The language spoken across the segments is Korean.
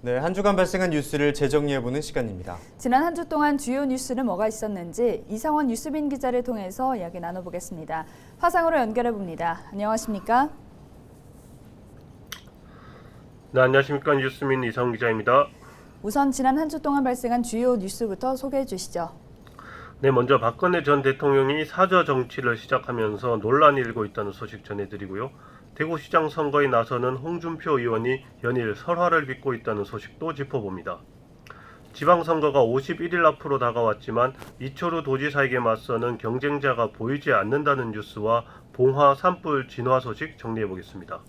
네, 한 주간 발생한 뉴스를 재정리해보는 시간입니다. 지난 한 주 동안 주요 뉴스는 뭐가 있었는지 이상원 뉴스빈 기자를 통해서 이야기 나눠보겠습니다. 화상으로 연결해봅니다. 안녕하십니까? 네, 안녕하십니까. 뉴스민 이상원 기자입니다. 우선 지난 한 주 동안 발생한 주요 뉴스부터 소개해 주시죠. 네, 먼저 박근혜 전 대통령이 사저 정치를 시작하면서 논란이 일고 있다는 소식 전해드리고요. 대구시장 선거에 나서는 홍준표 의원이 연일 설화를 빚고 있다는 소식도 짚어봅니다. 지방선거가 51일 앞으로 다가왔지만 이철우 도지사에게 맞서는 경쟁자가 보이지 않는다는 뉴스와 봉화 산불 진화 소식 정리해보겠습니다.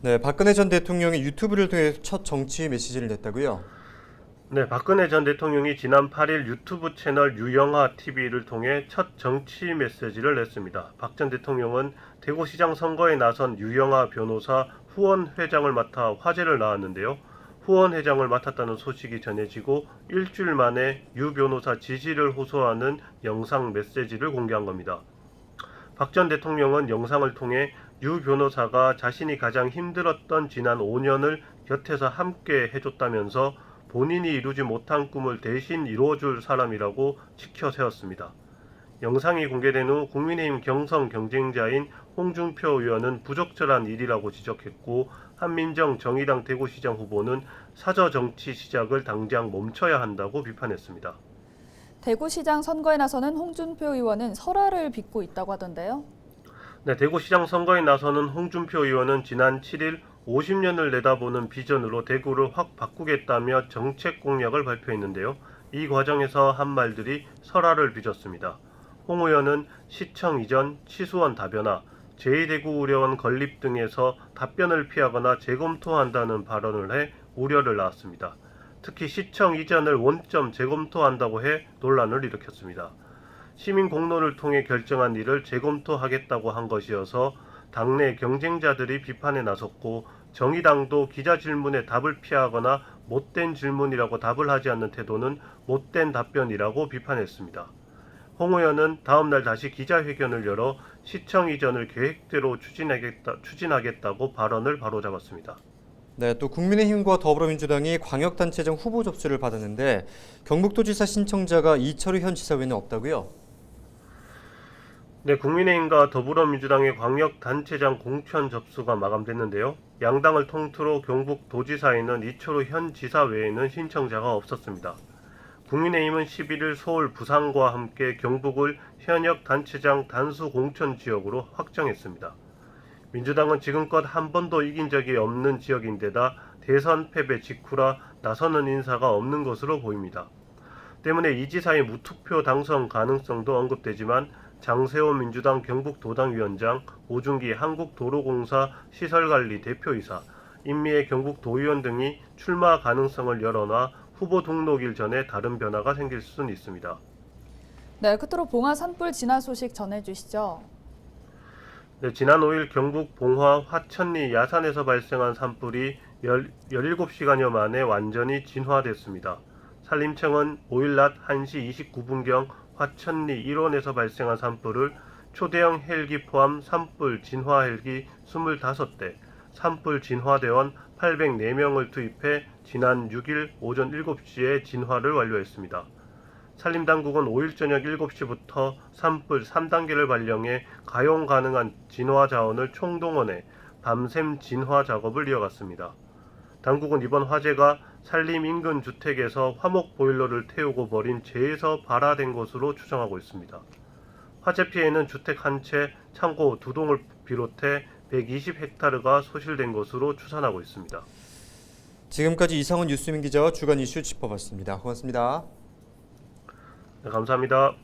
네, 박근혜 전 대통령이 유튜브를 통해 첫 정치 메시지를 냈다고요? 네, 박근혜 전 대통령이 지난 8일 유튜브 채널 유영하 TV를 통해 첫 정치 메시지를 냈습니다. 박 전 대통령은 대구시장 선거에 나선 유영하 변호사 후원 회장을 맡아 화제를 낳았는데요. 후원 회장을 맡았다는 소식이 전해지고 일주일 만에 유 변호사 지지를 호소하는 영상 메시지를 공개한 겁니다. 박 전 대통령은 영상을 통해 유 변호사가 자신이 가장 힘들었던 지난 5년을 곁에서 함께 해줬다면서 본인이 이루지 못한 꿈을 대신 이루어줄 사람이라고 치켜 세웠습니다. 영상이 공개된 후 국민의힘 경선 경쟁자인 홍준표 의원은 부적절한 일이라고 지적했고, 한민정 정의당 대구시장 후보는 사저 정치 시작을 당장 멈춰야 한다고 비판했습니다. 대구시장 선거에 나서는 홍준표 의원은 설화를 빚고 있다고 하던데요. 네, 대구시장 선거에 나서는 홍준표 의원은 지난 7일 50년을 내다보는 비전으로 대구를 확 바꾸겠다며 정책 공약을 발표했는데요. 이 과정에서 한 말들이 설화를 빚었습니다. 홍 의원은 시청 이전, 치수원 다변화, 제2대구 우려원 건립 등에서 답변을 피하거나 재검토한다는 발언을 해 우려를 낳았습니다. 특히 시청 이전을 원점 재검토한다고 해 논란을 일으켰습니다. 시민 공론을 통해 결정한 일을 재검토하겠다고 한 것이어서 당내 경쟁자들이 비판에 나섰고, 정의당도 기자 질문에 답을 피하거나 못된 질문이라고 답을 하지 않는 태도는 못된 답변이라고 비판했습니다. 홍 의원은 다음 날 다시 기자회견을 열어 시청 이전을 계획대로 추진하겠다고 발언을 바로잡았습니다. 네, 또 국민의힘과 더불어민주당이 광역단체장 후보 접수를 받았는데 경북도지사 신청자가 이철우 현 지사 외에는 없다고요? 네, 국민의힘과 더불어민주당의 광역단체장 공천 접수가 마감됐는데요. 양당을 통틀어 경북도지사에는 이철우 현 지사 외에는 신청자가 없었습니다. 국민의힘은 11일 서울, 부산과 함께 경북을 현역 단체장 단수 공천 지역으로 확정했습니다. 민주당은 지금껏 한 번도 이긴 적이 없는 지역인데다 대선 패배 직후라 나서는 인사가 없는 것으로 보입니다. 때문에 이 지사의 무투표 당선 가능성도 언급되지만 장세호 민주당 경북도당위원장, 오준기 한국도로공사 시설관리 대표이사, 임미애 경북도의원 등이 출마 가능성을 열어놔 후보 등록일 전에 다른 변화가 생길 수는 있습니다. 네, 끝으로 봉화 산불 진화 소식 전해주시죠. 네, 지난 5일 경북 봉화 화천리 야산에서 발생한 산불이 17시간여 만에 완전히 진화됐습니다. 산림청은 5일 낮 1시 29분경 화천리 1원에서 발생한 산불을 초대형 헬기 포함 산불 진화 헬기 25대, 산불 진화대원 804명을 투입해 지난 6일 오전 7시에 진화를 완료했습니다. 산림당국은 5일 저녁 7시부터 산불 3단계를 발령해 가용 가능한 진화 자원을 총동원해 밤샘 진화 작업을 이어갔습니다. 당국은 이번 화재가 산림 인근 주택에서 화목 보일러를 태우고 버린 재에서 발화된 것으로 추정하고 있습니다. 화재 피해는 주택 한 채, 창고 2동을 비롯해 120헥타르가 소실된 것으로 추산하고 있습니다. 지금까지 이상원 뉴스민 기자와 주간 이슈 짚어봤습니다. 고맙습니다. 네, 감사합니다.